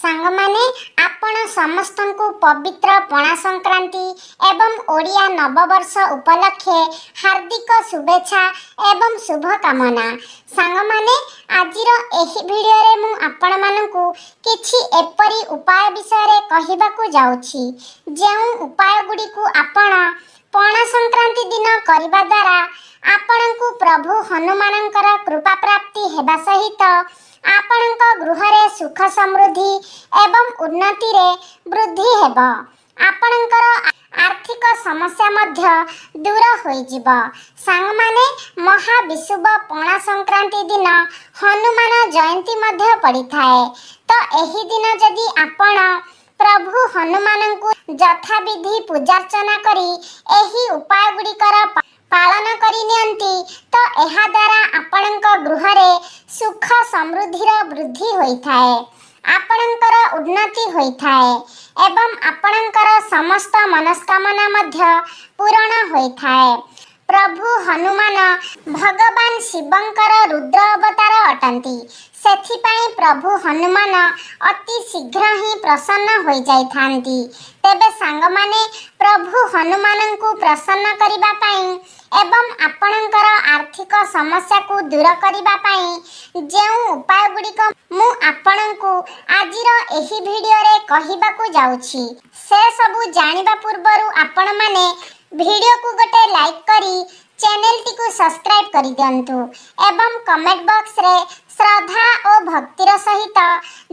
सांग माने आपण समस्तंकु पवित्र पणा संक्रांति एवं ओडिया नववर्ष उपलक्षे हार्दिक शुभेच्छा एवं शुभकामना। सांग माने आजिर एही वीडियो रे मु आपण मानकु किछि एपरि उपाय विषय रे कहिबाकु जाउछि जेउ उपाय गुडी को आपण पणा संक्रांति दिन करबा द्वारा आपणकु प्रभु हनुमानंकर कृपा प्राप्ति हेबा सहित आपणक गृहरे सुख समृद्धि एवं उन्नति रे वृद्धि हेब। आपणकर आर्थिक समस्या मध्य दूर होई जिव। सांग माने महाविशुभ पणा संक्रांति दिन हनुमान जयंती मध्य पड़ी थाए। तो एही दिन जदि आपण प्रभु हनुमान को यथाविधि पूजार्चना करी एही उपाय गुड़िकर पालन करी नियंती तो एहा द्वारा आपणक गृहरे सुख समृद्धिर वृद्धि होई थाए, आपणकर उन्नति होई थाए एवं आपणकर समस्त मनस्कामना मध्य पूर्ण होई थाए। प्रभु हनुमान भगवान शिवंकर रुद्र अवतार अटंती। सेथिपाई प्रभु हनुमान अति शीघ्र ही प्रसन्न हो जाई थांती। तेबे सांग माने प्रभु हनुमान को प्रसन्न करिबा पाई एवं आपणकर आर्थिक समस्या को दूर करिबा पाई जेउ उपाय गुड़िक मु आपणको आजिर एही वीडियो रे कहिबाकू जाउछि से सबु जानिबा पूर्वरु आपण माने वीडियो को गोटे लाइक करी चैनल टी को सब्सक्राइब करी दियंतु एवं कमेंट बॉक्स रे श्रद्धा और भक्तिर सहित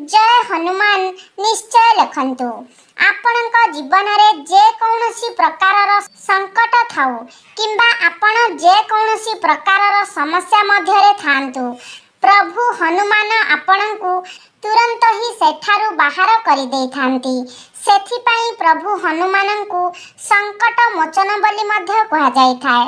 जय हनुमान निश्चय लिखंतु। आपणक जीवन रे जे कौनसी प्रकारर संकट थाउ किंबा आपण जे कौनसी प्रकारर समस्या मध्य रे थांतु प्रभु हनुमान आपणकु तुरंत ही सेठारु बाहर करि देई थांती। सेथिपाई प्रभु हनुमान को संकट मोचन बोली मध्य कहा जाय थाए।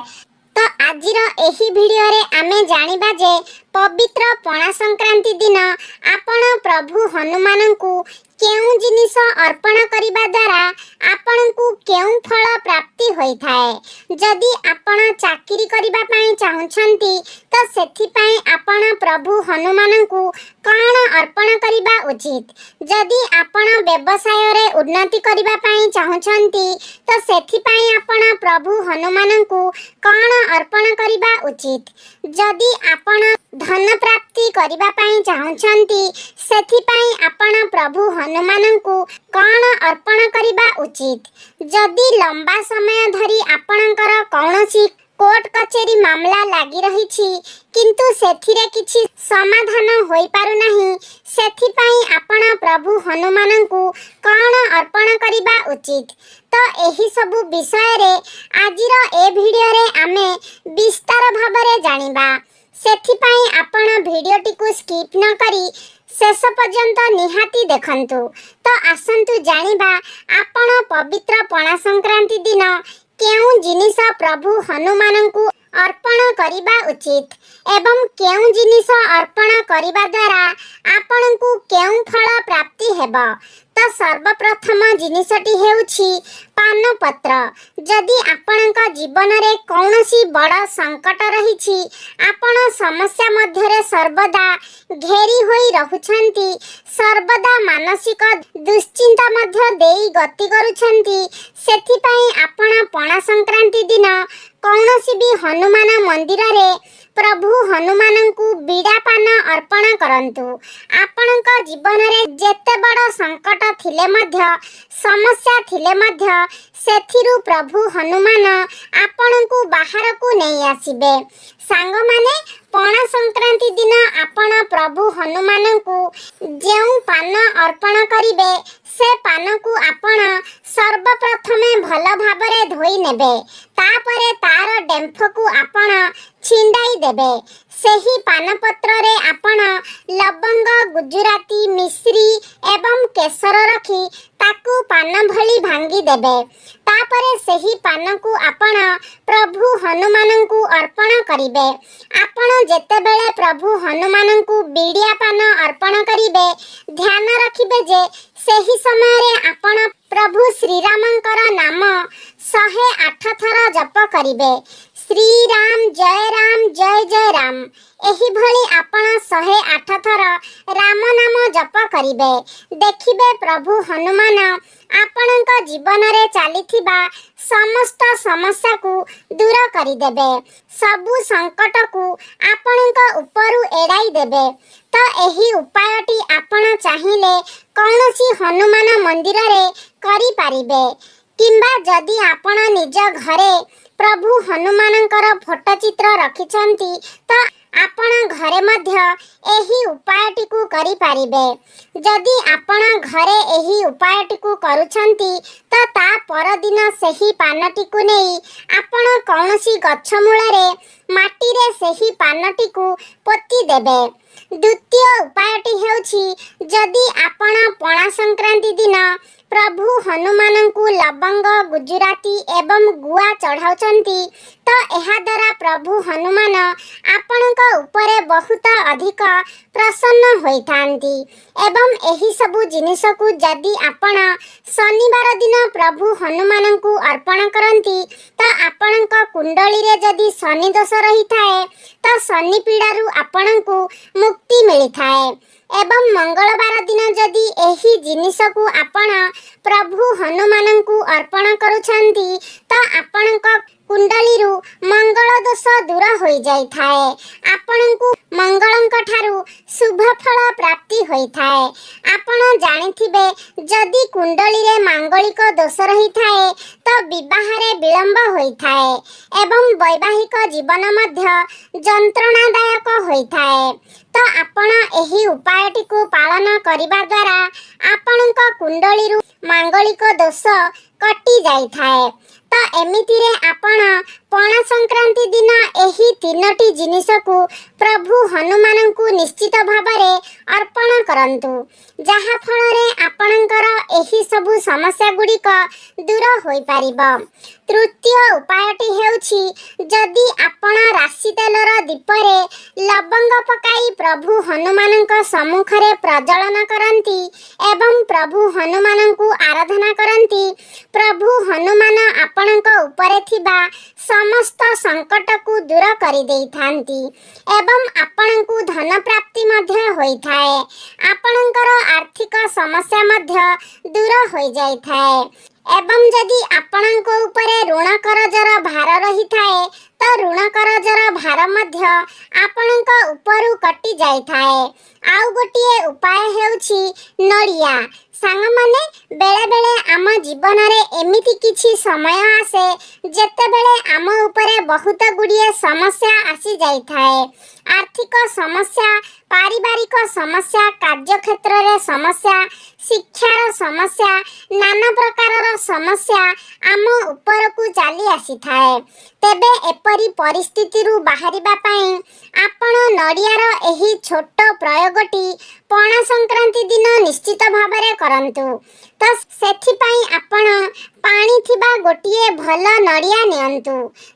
तो आजिर एही वीडियो रे आमे जानिबा जे पवित्र पणा संक्रांति दिन आपण प्रभु हनुमान को केउ जिनिस अर्पण करिबा द्वारा आपणकु केउ फल प्राप्ति होई थाए। जदि आपण चाकरी करिबा पई चाहुछंती तो सेथि पई आपण प्रभु हनुमान को काण अर्पण करिबा उचित। जदि आपण व्यवसाय रे उन्नति करिबा पई चाहुछंती तो सेथि पई आपण प्रभु हनुमान को काण अर्पण करिबा उचित। जदि आपण धन प्राप्ति करिबा पई चाहुछंती सेथि पई आपण प्रभु हनुमान को काण अर्पण करिबा उचित। जदि लंबा समय धरी आपणकर कौनसी कोर्ट कचेरी मामला लागी रहिछि किंतु सेथिरे किछि समाधान होई पारु नाही सेथि पई आपण प्रभु हनुमान को काण अर्पण करिबा उचित। तो एही सबु विषय रे आजिर ए वीडियो रे आमे विस्तार भाबरे जानिबा। सेथि पई आपण वीडियो टी को स्किप न करी शेष पर्यंत निहाती देखंतु। तो आसंतु जानिबा आपण पवित्र पणा संक्रांति दिन केउ जिनिस प्रभु हनुमान को अर्पण करिबा उचित एवं केउ जिनिस अर्पण करिबा द्वारा आपण को केउ फल प्राप्ति हेबा। तो सर्वप्रथम जिनिसटी हेउछि पान पत्र। जदि आपणक जीवन रे कौनसी बड़ संकट रहिछि आपण समस्या मध्य रे सर्वदा घेरी होई रहुछंती सर्वदा मानसिक दुश्चिंता मध्य देई गति करूछंती सेथि पई आपण पणा संक्रांति दिन कौनसी भी हनुमान मंदिर रे प्रभु हनुमान को बीड़ा पान अर्पण करंतु। आपणक जीवन रे जेते बड़ संकट थिले मध्य समस्या थिले मध्य सेथिरु प्रभु हनुमान आपण को बाहर को नहीं आसीबे। सांग माने पणा संक्रांति दिन आपण प्रभु हनुमान को जेउ पान अर्पण करिवे से पान को आपण सर्वप्रथमे भल भाबरे धोई नेबे तापरे तार डेम्फ को आपण छिंडाई देबे। सेही पान पत्र रे आपण लवंग गुजराती मिश्री एवं केसर रखी ताकू पान भली भांगी देबे। तापरे सेही पान को आपण प्रभु हनुमान को अर्पण करिवे। आपण जेते बेले प्रभु हनुमान को बीड़िया पान अर्पण करिवे ध्यान रखिबे जे सेही समय रे आपण प्रभु श्री रामंकर नाम 108 थर जप करिवे। ଶ୍ରୀ ରାମ ଜୟ ରାମ ଏହିଭଳି ଆପଣ 108 ଥର ରାମ ନାମ ଜପ କରିବେ। ଦେଖିବେ ପ୍ରଭୁ ହନୁମାନ ଆପଣଙ୍କ ଜୀବନରେ ଚାଲିଥିବା ସମସ୍ତ ସମସ୍ୟାକୁ ଦୂର କରିଦେବେ, ସବୁ ସଙ୍କଟକୁ ଆପଣଙ୍କ ଉପରୁ ଏଡ଼ାଇ ଦେବେ। ତ ଏହି ଉପାୟଟି ଆପଣ ଚାହିଁଲେ କୌଣସି ହନୁମାନ ମନ୍ଦିରରେ କରିପାରିବେ, କିମ୍ବା ଯଦି ଆପଣ ନିଜ ଘରେ ପ୍ରଭୁ ହନୁମାନଙ୍କର ଫଟୋ ଚିତ୍ର ରଖିଛନ୍ତି ତ ଆପଣ ଘରେ ମଧ୍ୟ ଏହି ଉପାୟଟିକୁ କରିପାରିବେ। ଯଦି ଆପଣ ଘରେ ଏହି ଉପାୟଟିକୁ କରୁଛନ୍ତି ତ ତା ପରଦିନ ସେହି ପାନଟିକୁ ନେଇ ଆପଣ କୌଣସି ଗଛ ମୂଳରେ ମାଟିରେ ସେହି ପାନଟିକୁ ପୋତି ଦେବେ। ଦ୍ୱିତୀୟ ଉପାୟଟି ହେଉଛି, ଯଦି ଆପଣ ପଣା ସଂକ୍ରାନ୍ତି ଦିନ ପ୍ରଭୁ ହନୁମାନଙ୍କୁ ଲବଙ୍ଗ, ଗୁଜୁରାତି ଏବଂ ଗୁଆ ଚଢ଼ାଉଛନ୍ତି ତ ଏହାଦ୍ୱାରା ପ୍ରଭୁ ହନୁମାନ ଆପଣଙ୍କ ଉପରେ ବହୁତ ଅଧିକ ପ୍ରସନ୍ନ ହୋଇଥାନ୍ତି। ଏବଂ ଏହିସବୁ ଜିନିଷକୁ ଯଦି ଆପଣ ଶନିବାର ଦିନ ପ୍ରଭୁ ହନୁମାନଙ୍କୁ ଅର୍ପଣ କରନ୍ତି ତ ଆପଣଙ୍କ କୁଣ୍ଡଳୀରେ ଯଦି ଶନି ଦୋଷ ରହିଥାଏ ତ ଶନି ପୀଡ଼ାରୁ ଆପଣଙ୍କୁ ମୁକ୍ତି ମିଳିଥାଏ। ଏବଂ ମଙ୍ଗଳବାର ଦିନ ଯଦି ଏହି ଜିନିଷକୁ ଆପଣ ପ୍ରଭୁ ହନୁମାନଙ୍କୁ ଅର୍ପଣ କରୁଛନ୍ତି ତ ଆପଣଙ୍କ କୁଣ୍ଡଳୀରୁ ମଙ୍ଗଳ ଦୋଷ ଦୂର ହୋଇଯାଇଥାଏ, ଆପଣଙ୍କୁ ମଙ୍ଗଳଙ୍କ ଠାରୁ ଶୁଭ ଫଳ ପ୍ରାପ୍ତି ହୋଇଥାଏ। ଆପଣ ଜାଣିଥିବେ, ଯଦି କୁଣ୍ଡଳୀରେ ମାଙ୍ଗଳିକ ଦୋଷ ରହିଥାଏ ତ ବିବାହରେ ବିଳମ୍ବ ହୋଇଥାଏ ଏବଂ ବୈବାହିକ ଜୀବନ ମଧ୍ୟ ଯନ୍ତ୍ରଣାଦାୟକ ହୋଇଥାଏ। ତ ଆପଣ ଏହି ଉପାୟଟିକୁ ପାଳନ କରିବା ଦ୍ୱାରା ଆପଣଙ୍କ କୁଣ୍ଡଳୀରୁ ମାଙ୍ଗଳିକ ଦୋଷ କଟି ଯାଇଥାଏ। ତ ଏମିତିରେ ଆପଣ ପଣା ସଂକ୍ରାନ୍ତି ଦିନ ଏହି 3ଟି ଜିନିଷକୁ ପ୍ରଭୁ ହନୁମାନଙ୍କୁ ନିଶ୍ଚିତ ଭାବରେ ଅର୍ପଣ କରନ୍ତୁ, ଯାହା ଫଳରେ ଆପଣଙ୍କର ଏହି ସବୁ ସମସ୍ୟା ଗୁଡ଼ିକ ଦୂର ହୋଇପାରିବ। ତୃତୀୟ ଉପାୟଟି ହେଉଛି, ଯଦି ଆପଣ ରାଶି ତେଲର ଦୀପରେ ଲବଙ୍ଗ ପକାଇ ପ୍ରଭୁ ହନୁମାନଙ୍କ ସମ୍ମୁଖରେ ପ୍ରଜ୍ୱଳନ କରନ୍ତି ଏବଂ ପ୍ରଭୁ ହନୁମାନଙ୍କୁ ଆରାଧନା କରନ୍ତି, ପ୍ରଭୁ ହନୁମାନ ଆପଣଙ୍କ ଉପରେ ଥିବା ସମସ୍ତ ସଙ୍କଟକୁ ଦୂର କରିଦେଇଥାନ୍ତି ଏବଂ ଆପଣଙ୍କୁ ଧନ ପ୍ରାପ୍ତି ମଧ୍ୟ ହୋଇଥାଏ। ଆପଣଙ୍କର ଆର୍ଥିକ ସମସ୍ୟା ମଧ୍ୟ ଦୂର ହୋଇଯାଇଥାଏ। ଏବଂ ଯଦି ଆପଣଙ୍କ ଉପରେ ଋଣ କରଜର ଭାର ରହିଥାଏ ତ ଋଣ କରଜର ଭାର ମଧ୍ୟ ଆପଣଙ୍କ ଉପରୁ କଟି ଯାଇଥାଏ। ଆଉ ଗୋଟିଏ ଉପାୟ ହେଉଛି ନଡ଼ିଆ। ସାଙ୍ଗମାନେ, ବେଳେବେଳେ ଆମ ଜୀବନରେ ଏମିତି କିଛି ସମୟ ଆସେ ଯେତେବେଳେ ଆମ ଉପରେ ବହୁତ ଗୁଡ଼ିଏ ସମସ୍ୟା ଆସିଯାଇଥାଏ। ଆର୍ଥିକ ସମସ୍ୟା, ପାରିବାରିକ ସମସ୍ୟା, କାର୍ଯ୍ୟକ୍ଷେତ୍ରରେ ସମସ୍ୟା, ଶିକ୍ଷାର ସମସ୍ୟା, ନାନା ପ୍ରକାରର ସମସ୍ୟା ଆମ ଉପରକୁ ଚାଲି ଆସିଥାଏ। ତେବେ ଏପରି ପରିସ୍ଥିତିରୁ ବାହାରିବା ପାଇଁ ଆପଣ ନଡ଼ିଆର ଏହି ଛୋଟ ପ୍ରୟୋଗଟି ପଣା ସଂକ୍ରାନ୍ତି ଦିନ ନିଶ୍ଚିତ ଭାବରେ କରନ୍ତୁ। ତ ସେଥିପାଇଁ ଆପଣ ପାଣି ଥିବା ଗୋଟିଏ ଭଲ ନଡ଼ିଆ ନିଅନ୍ତୁ।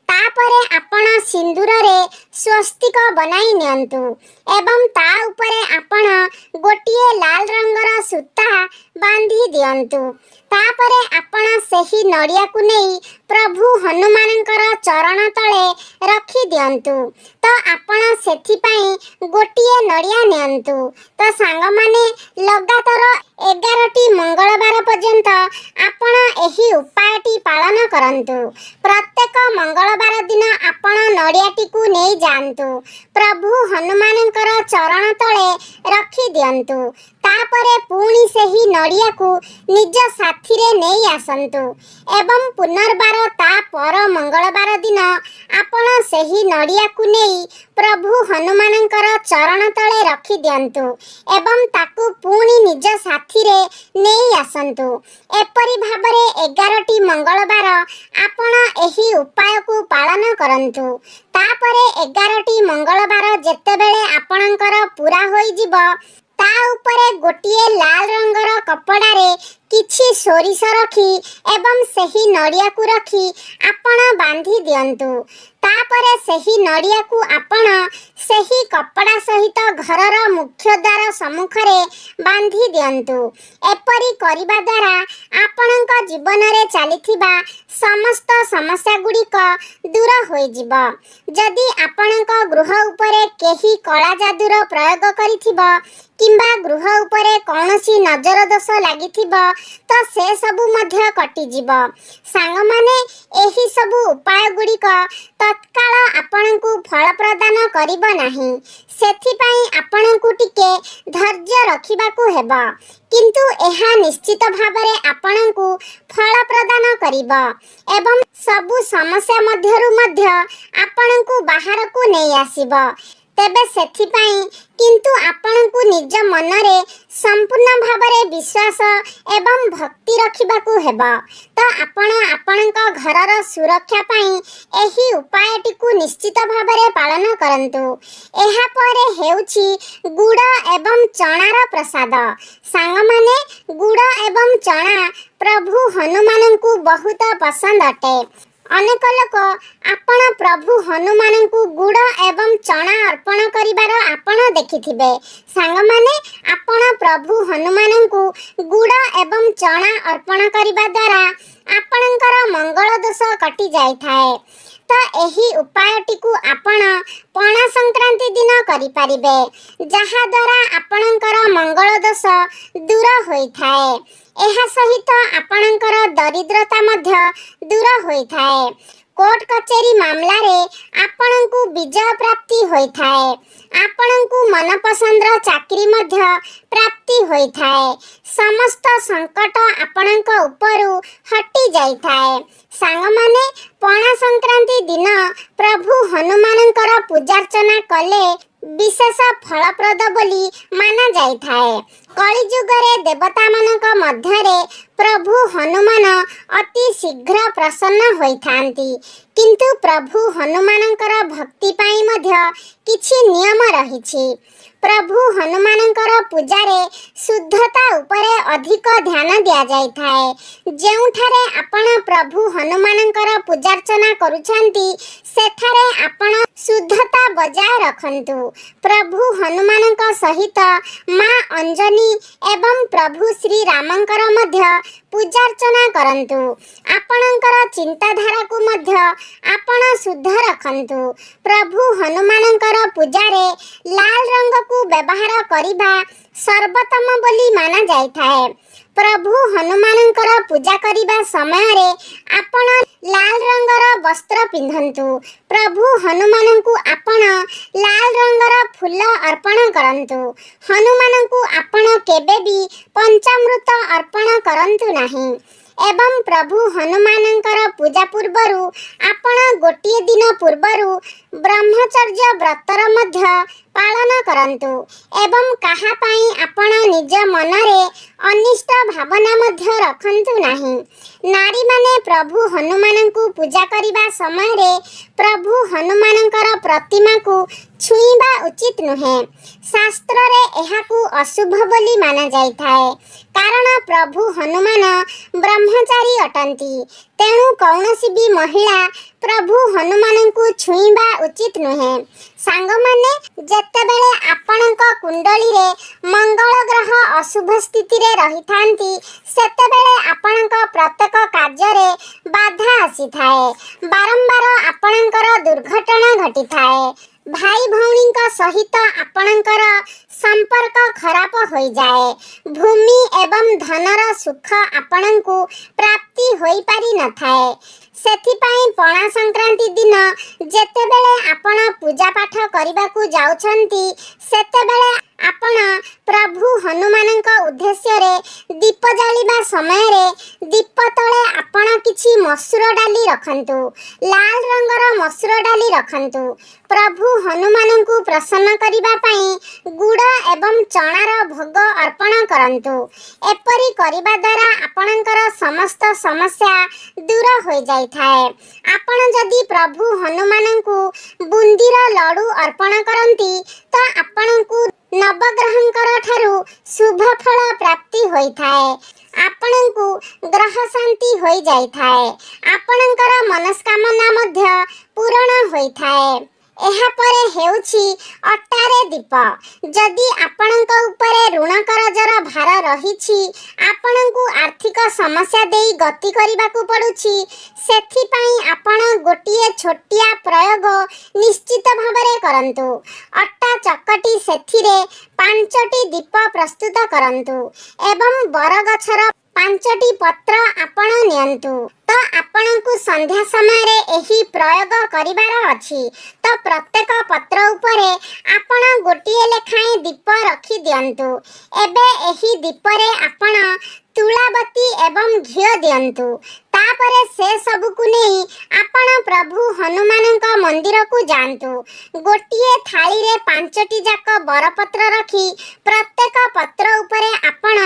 ତାପରେ ଆପଣ ସିନ୍ଦୁରରେ ସ୍ୱସ୍ତିକ ବନାଇ ନିଅନ୍ତୁ ଏବଂ ତା ଉପରେ ଆପଣ ଗୋଟିଏ ଲାଲ ରଙ୍ଗର ସୂତା ବାନ୍ଧି ଦିଅନ୍ତୁ। ତାପରେ ଆପଣ ସେହି ନଡ଼ିଆକୁ ନେଇ ପ୍ରଭୁ ହନୁମାନଙ୍କର ଚରଣ ତଳେ ରଖି ଦିଅନ୍ତୁ। ତ ଆପଣ ସେଥିପାଇଁ ଗୋଟିଏ ନଡ଼ିଆ ନିଅନ୍ତୁ। ତ ସାଙ୍ଗମାନେ, ଲଗାତାର 11ଟି ମଙ୍ଗଳବାର ପର୍ଯ୍ୟନ୍ତ ଆପଣ ଏହି ଉପାୟଟି ପାଳନ କରନ୍ତୁ। ପ୍ରତ୍ୟେକ ମଙ୍ଗଳବାର ଦିନ ଆପଣ ନଡ଼ିଆଟିକୁ ନେଇ ଯାଆନ୍ତୁ, ପ୍ରଭୁ ହନୁମାନଙ୍କର ଚରଣ ତଳେ ରଖି ଦିଅନ୍ତୁ। ତାପରେ ପୁଣି ସେହି ନଡ଼ିଆକୁ ନିଜ ସାଥିରେ ନେଇ ଆସନ୍ତୁ ଏବଂ ପୁନର୍ବାର ତା ପର ମଙ୍ଗଳବାର ଦିନ ଆପଣ ସେହି ନଡ଼ିଆକୁ ନେଇ ପ୍ରଭୁ ହନୁମାନଙ୍କର ଚରଣ ତଳେ ରଖି ଦିଅନ୍ତୁ ଏବଂ ତାକୁ ପୁଣି ନିଜ ସାଥିରେ ନେଇ ଆସନ୍ତୁ। ଏପରି ଭାବରେ 11ଟି ମଙ୍ଗଳବାର ଆପଣ ଏହି ଉପାୟକୁ ପାଳନ କରନ୍ତୁ। ତାପରେ 11ଟି ମଙ୍ଗଳବାର ଯେତେବେଳେ ଆପଣଙ୍କର ପୂରା ହୋଇଯିବ, ତା ଉପରେ ଗୋଟିଏ ଲାଲ ରଙ୍ଗର କପଡ଼ାରେ କିଛି ସୋରିଷ ରଖି ଏବଂ ସେହି ନଡ଼ିଆକୁ ରଖି ଆପଣ ବାନ୍ଧି ଦିଅନ୍ତୁ। तापरे सही नड़िया को आपण सही कपड़ा सहित घरर मुख्य द्वार सम्मुखरे बांधी दियंतु। एपरी करिबा द्वारा आपणक जीवन रे चलीथिबा समस्त समस्या गुड़िक दूर होई जिवो। जदि आपणक गृह उपरे केही कला जादूर प्रयोग करिथिबो किंबा गृह उपरे कौनसी नजर दोष लागिथिबो तो से सबु मध्य कटि जिवो। सांग माने एही सबु उपाय गुड़िक तत्काल आपणकु फल प्रदान करिबो नाही। सेथिपाई आपणकु टिके धैर्य रखिबाकू हेबो, किंतु एहा निश्चित भाबरे आपणकु फल प्रदान करिबो एवं सबु समस्या मध्यरु मध्य आपणकु बाहरकु नै आसीबो। तेबे सेथिपाई किंतु आपणकु निज मनरे संपूर्ण भाबरे विश्वास एवं भक्ति रखिबाकू हेबो। तो आपण आपणक घरर सुरक्षा पाई एही उपायटिकु निश्चित भाबरे पालन करंतु। एहा परे हेउछि गुड़ एवं चणार प्रसाद। सांग माने गुड़ एवं चना प्रभु हनुमानंकु बहुत पसंद अटे। अनेक लोक आपण प्रभु हनुमान को गुड़ एवं चना अर्पण करिबार आपण देखिथिबे। सांग माने आपण प्रभु हनुमान को गुड़ एवं चना अर्पण करिबा द्वारा आपणकर मंगल दोष कटि जाय थाए। तो एही उपायटी को आपण पणा संक्रांति दिन करि पारिबे, जहा द्वारा आपणकर मंगल दोष दूर होई थाए। एहा सहित आपणकर दरिद्रता मध्य दूर होई थाए। कोर्ट कचेरी मामला रे आपणकु विजय प्राप्ति होई थाए। आपणकु मनपसंदर चाकरी मध्य प्राप्ति होई थाए। समस्त संकट आपणक उपरु हटि जाई थाए। सांग माने पणा संक्रांति दिन प्रभु हनुमानंकर पूजार्चना कले विशेष फलप्रद बोली माना जाई थाए। कलि जुगरे देवता मानक मध्यरे प्रभु हनुमान अति शीघ्र प्रसन्न होई थांती, किंतु प्रभु हनुमानंकर भक्ति पाई मध्य किछि नियम रहिछि। प्रभु हनुमानंकर पूजारे शुद्धता उपरे अधिक ध्यान दिया जाय थाए। जेउठारे आपण प्रभु हनुमानंकर पूजार्चना करूछंती सेठारे आपण शुद्धता बजाय रखंतु। प्रभु हनुमानंक सहित मां अंजनी एवं प्रभु श्री रामंकर मध्य पूजार्चना करंतु। आपणकर चिंताधारा को मध्य आपण शुद्ध रखंतु। प्रभु हनुमानंकर पूजारे लाल रंग को व्यवहार करिबा सर्वोत्तम बोली माना जाय थाए। प्रभु हनुमानंकर पूजा करिबा समय रे आपण लाल रंगर वस्त्र पिंधंतु। प्रभु हनुमान को आपण लाल रंगर फूल अर्पण करंतु। हनुमान को आपण केबे भी पंचामृत अर्पण करंतु नाही। एवं प्रभु हनुमानंकर पूजा पूर्वरु आपण गोटिए दिन पूर्वरु ब्रह्मचर्य व्रतर मध्य पालन करंतु एवं कहा पाई आपण निज मनरे अनिष्ट भावना मध्य रखंतु नाही। नारी माने प्रभु हनुमान को पूजा करिबा समय रे प्रभु हनुमानंकर प्रतिमा को छुईबा उचित नुहे। शास्त्र रे एहाकू अशुभ बोली माना जाय थाए, कारण प्रभु हनुमान ब्रह्मचारी अटंती। तेणु कौनसी भी महिला प्रभु हनुमान को छुईबा उचित नुहे। सांग माने जेतेबेले आपणक कुंडली रे मंगल ग्रह अशुभ स्थिति रे रही थांती सेतेबेले आपणक प्रत्येक कार्य रे बाधा आसी थाए। बारंबार आपणकर दुर्घटना घटी थाए। भाई भौणी सहित आपणकर संपर्क खराब हो जाए। भूमि एवं धनर सुख आपणकु प्राप्ति होई पारि न थाए। सेथिपाई पणा संक्रांति दिन जेतेबेले आपण पूजा पाठ करिबाकू जाउछंती सेतेबेले आपण प्रभु हनुमानंक उद्देश्य रे दीप जालिबा समय रे दीप तळे आपण किछि मसूर डाली रखंतु। लाल रंगर मसूर डाली रखंतु। प्रभु हनुमानंकु प्रसन्न करिबा पई गुड़ एवं चणार भोग अर्पण करंतु। एपरि करिबा द्वारा आपणकर समस्त समस्या दूर हो जाय थाए। आपण जदि प्रभु हनुमानंकु बुंदीर लड्डू अर्पण करंती तो आपणकु ନବଗ୍ରହଙ୍କର ଠାରୁ ଶୁଭ ଫଳ ପ୍ରାପ୍ତି ହୋଇଥାଏ। ଆପଣଙ୍କୁ ଗ୍ରହ ଶାନ୍ତି ହୋଇଯାଇଥାଏ। ଆପଣଙ୍କର ମନସ୍କାମନା ମଧ୍ୟ ପୂରଣ ହୋଇଥାଏ। ଏହାପରେ ହେଉଛି ଅଟାରେ ଦୀପ। ଯଦି ଆପଣଙ୍କ ଉପରେ ଋଣ କରଜର ଭାର ରହିଛି, ଆପଣଙ୍କୁ ଆର୍ଥିକ ସମସ୍ୟା ଦେଇ ଗତି କରିବାକୁ ପଡୁଛି, ସେଥିପାଇଁ ଆପଣ ଗୋଟିଏ ଛୋଟିଆ ପ୍ରୟୋଗ ନିଶ୍ଚିତ ଭାବରେ କରନ୍ତୁ। ଅଟା ଚକଟି ସେଥିରେ 5ଟି ଦୀପ ପ୍ରସ୍ତୁତ କରନ୍ତୁ ଏବଂ ବରଗଛର 5ଟି ପତ୍ର ଆପଣ ନିଅନ୍ତୁ। ତ ଆପଣଙ୍କୁ ସନ୍ଧ୍ୟା ସମୟରେ ଏହି ପ୍ରୟୋଗ କରିବାର ଅଛି। ତ ପ୍ରତ୍ୟେକ ପତ୍ର ଉପରେ ଆପଣ ଗୋଟିଏ ଲେଖାଏଁ ଦୀପ ରଖି ଦିଅନ୍ତୁ। ଏବେ ଏହି ଦୀପରେ ଆପଣ ତୁଳାବତୀ ଏବଂ ଘିଅ ଦିଅନ୍ତୁ। ତାପରେ ସେ ସବୁକୁ ନେଇ ଆପଣ ପ୍ରଭୁ ହନୁମାନଙ୍କ ମନ୍ଦିରକୁ ଯାଆନ୍ତୁ। ଗୋଟିଏ ଥାଳିରେ 5ଟି ଯାକ ବରପତ୍ର ରଖି ପ୍ରତ୍ୟେକ ପତ୍ର ଉପରେ ଆପଣ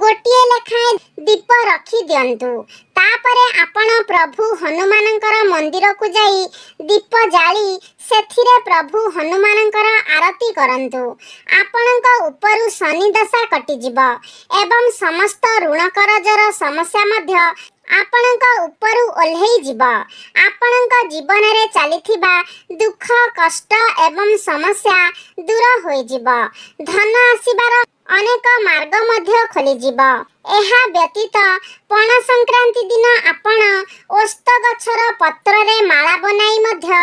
ଗୋଟିଏ ଲେଖାଏଁ ଦୀପ ରଖି ଦିଅନ୍ତୁ। ତାପରେ ଆପଣ ପ୍ରଭୁ ହନୁମାନଙ୍କର ମନ୍ଦିରକୁ ଯାଇ ଦୀପ ଜାଳି ସେଥିରେ ପ୍ରଭୁ ହନୁମାନଙ୍କର ଆରତି କରନ୍ତୁ। ଆପଣଙ୍କ ଉପରୁ ଶନି ଦଶା କଟିଯିବ ଏବଂ ସମସ୍ତ ଋଣ କରଜର ସମସ୍ୟା ମଧ୍ୟ ଆପଣଙ୍କ ଉପରୁ ଓହ୍ଲେଇ ଯିବ। ଆପଣଙ୍କ ଜୀବନରେ ଚାଲିଥିବା ଦୁଃଖ କଷ୍ଟ ଏବଂ ସମସ୍ୟା ଦୂର ହୋଇଯିବ। ଧନ ଆସିବାର ଅନେକ ମାର୍ଗ ମଧ୍ୟ ଖୋଲିଯିବ। ଏହା ବ୍ୟତୀତ ପଣା ସଂକ୍ରାନ୍ତି ଦିନ ଆପଣ ଓସ୍ତ ଗଛର ପତ୍ରରେ ମାଳା ବନାଇ ମଧ୍ୟ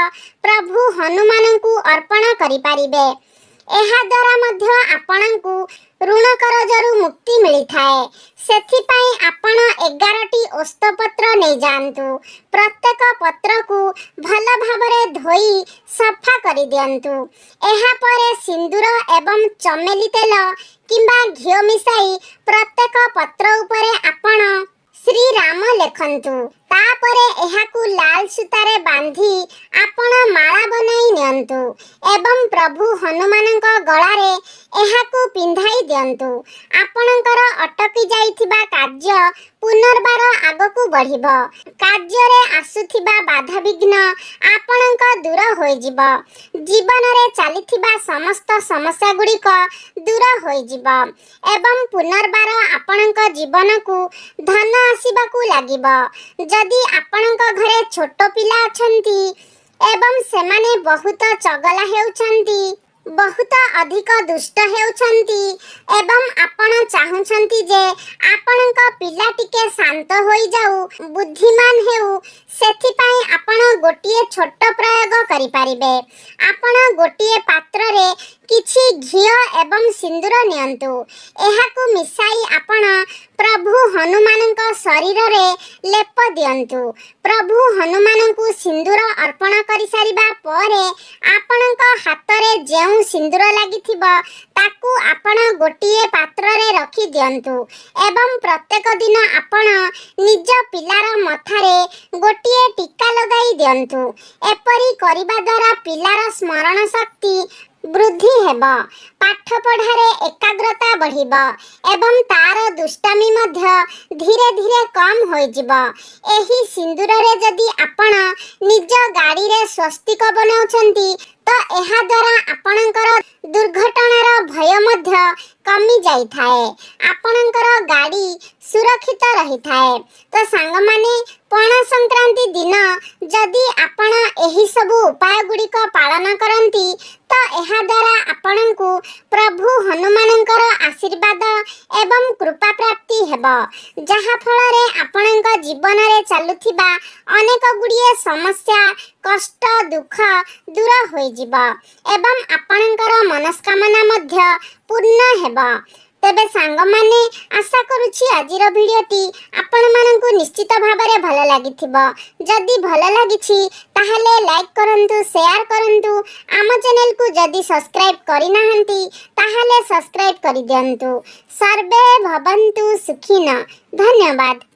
ପ୍ରଭୁ ହନୁମାନଙ୍କୁ ଅର୍ପଣ କରିପାରିବେ। ଏହାଦ୍ୱାରା ମଧ୍ୟ ଆପଣଙ୍କୁ ଋଣ କରଜରୁ ମୁକ୍ତି ମିଳିଥାଏ। ସେଥିପାଇଁ ଆପଣ 11ଟି ଓସ୍ତପତ୍ର ନେଇଯାଆନ୍ତୁ। ପ୍ରତ୍ୟେକ ପତ୍ରକୁ ଭଲ ଭାବରେ ଧୋଇ ସଫା କରିଦିଅନ୍ତୁ। ଏହାପରେ ସିନ୍ଦୁର ଏବଂ ଚମେଲି ତେଲ କିମ୍ବା ଘିଅ ମିଶାଇ ପ୍ରତ୍ୟେକ ପତ୍ର ଉପରେ ଆପଣ ଶ୍ରୀରାମ ଲେଖନ୍ତୁ। ତାପରେ ଏହାକୁ ଲାଲ ସୂତାରେ ବାନ୍ଧି ଆପଣ ମାଳା ବନାଇ ନିଅନ୍ତୁ ଏବଂ ପ୍ରଭୁ ହନୁମାନଙ୍କ ଗଳାରେ ଏହାକୁ ପିନ୍ଧାଇ ଦିଅନ୍ତୁ। ଆପଣଙ୍କର ଅଟକି ଯାଇଥିବା କାର୍ଯ୍ୟ ପୁନର୍ବାର ଆଗକୁ ବଢ଼ିବ। କାର୍ଯ୍ୟରେ ଆସୁଥିବା ବାଧାବିଘ୍ନ ଆପଣଙ୍କ ଦୂର ହୋଇଯିବ। ଜୀବନରେ ଚାଲିଥିବା ସମସ୍ତ ସମସ୍ୟା ଗୁଡ଼ିକ ଦୂର ହୋଇଯିବ ଏବଂ ପୁନର୍ବାର ଆପଣଙ୍କ ଜୀବନକୁ ଧନ ଆସିବାକୁ ଲାଗିବ। ଯଦି ଆପଣଙ୍କ ଘରେ ଛୋଟ ପିଲା ଅଛନ୍ତି ଏବଂ ସେମାନେ ବହୁତ ଚଗଲା ହେଉଛନ୍ତି, ବହୁତ ଅଧିକ ଦୁଷ୍ଟ ହେଉଛନ୍ତି ଏବଂ ଆପଣ ଚାହୁଁଛନ୍ତି ଯେ ଆପଣଙ୍କ ପିଲା ଟିକେ ଶାନ୍ତ ହୋଇଯାଉ, ବୁଦ୍ଧିମାନ ହେଉ, ସେଥିପାଇଁ ଆପଣ ଗୋଟିଏ ଛୋଟ ପ୍ରୟୋଗ କରିପାରିବେ। ଆପଣ ଗୋଟିଏ ପାତ୍ରରେ କିଛି ଘିଅ ଏବଂ ସିନ୍ଦୁର ନିଅନ୍ତୁ। ଏହାକୁ ମିଶାଇ ଆପଣ ପ୍ରଭୁ ହନୁମାନଙ୍କ ଶରୀରରେ ଲେପ ଦିଅନ୍ତୁ। ପ୍ରଭୁ ହନୁମାନଙ୍କୁ ସିନ୍ଦୁର ଅର୍ପଣ କରିସାରିବା ପରେ ଆପଣଙ୍କ ହାତରେ ଯେଉଁ ସିନ୍ଦୁର ଲାଗିଥିବ ତାକୁ ଆପଣ ଗୋଟିଏ ପାତ୍ରରେ ରଖି ଦିଅନ୍ତୁ ଏବଂ ପ୍ରତ୍ୟେକ ଦିନ ଆପଣ ନିଜ ପିଲାର ମଥାରେ ଗୋଟିଏ ଟୀକା ଲଗାଇ ଦିଅନ୍ତୁ। ଏପରି କରିବା ଦ୍ୱାରା ପିଲାର ସ୍ମରଣ ଶକ୍ତି ବୃଦ୍ଧି ହେବ, ପାଠ ପଢ଼ାରେ ଏକାଗ୍ରତା ବଢ଼ିବ ଏବଂ ତାର ଦୁଷ୍ଟାମି ମଧ୍ୟ ଧୀରେ ଧୀରେ କମ୍ ହୋଇଯିବ। ଏହି ସିନ୍ଦୁରରେ ଯଦି ଆପଣ ନିଜ ଗାଡ଼ିରେ ସ୍ୱସ୍ତିକ ବନାଉଛନ୍ତି ତ ଏହାଦ୍ୱାରା ଆପଣଙ୍କର ଦୁର୍ଘଟଣାର ଭୟ ମଧ୍ୟ କମି ଯାଇଥାଏ। ଆପଣଙ୍କର ଗାଡ଼ି ସୁରକ୍ଷିତ ରହିଥାଏ। ତ ସାଙ୍ଗମାନେ, ପଣା ସଂକ୍ରାନ୍ତି ଦିନ ଯଦି ଆପଣ ଏହି ସବୁ ଉପାୟ ଗୁଡ଼ିକ ପାଳନ କରନ୍ତି ତ ଏହାଦ୍ୱାରା ଆପଣଙ୍କୁ ପ୍ରଭୁ ହନୁମାନଙ୍କର ଆଶୀର୍ବାଦ ଏବଂ କୃପା ପ୍ରାପ୍ତି ହେବ, ଯାହାଫଳରେ ଆପଣଙ୍କ ଜୀବନରେ ଚାଲୁଥିବା ଅନେକ ଗୁଡ଼ିଏ ସମସ୍ୟା, କଷ୍ଟ, ଦୁଃଖ ଦୂର ହୋଇଯିବ ଏବଂ ଆପଣଙ୍କର ମନସ୍କାମନା ମଧ୍ୟ ପୂର୍ଣ୍ଣ ହେବ। ତେବେ ସାଙ୍ଗମାନେ, ଆଶା କରୁଛି ଆଜିର ଭିଡ଼ିଓଟି ଆପଣମାନଙ୍କୁ ନିଶ୍ଚିତ ଭାବରେ ଭଲ ଲାଗିଥିବ। ଯଦି ଭଲ ଲାଗିଛି ତାହେଲେ ଲାଇକ୍ କରନ୍ତୁ, ସେୟାର କରନ୍ତୁ। ଆମ ଚ୍ୟାନେଲକୁ ଯଦି ସବସ୍କ୍ରାଇବ୍ କରିନାହାନ୍ତି ତାହେଲେ ସବସ୍କ୍ରାଇବ୍ କରିଦିଅନ୍ତୁ। ସର୍ବେ ଭବନ୍ତୁ ସୁଖିନ। ଧନ୍ୟବାଦ।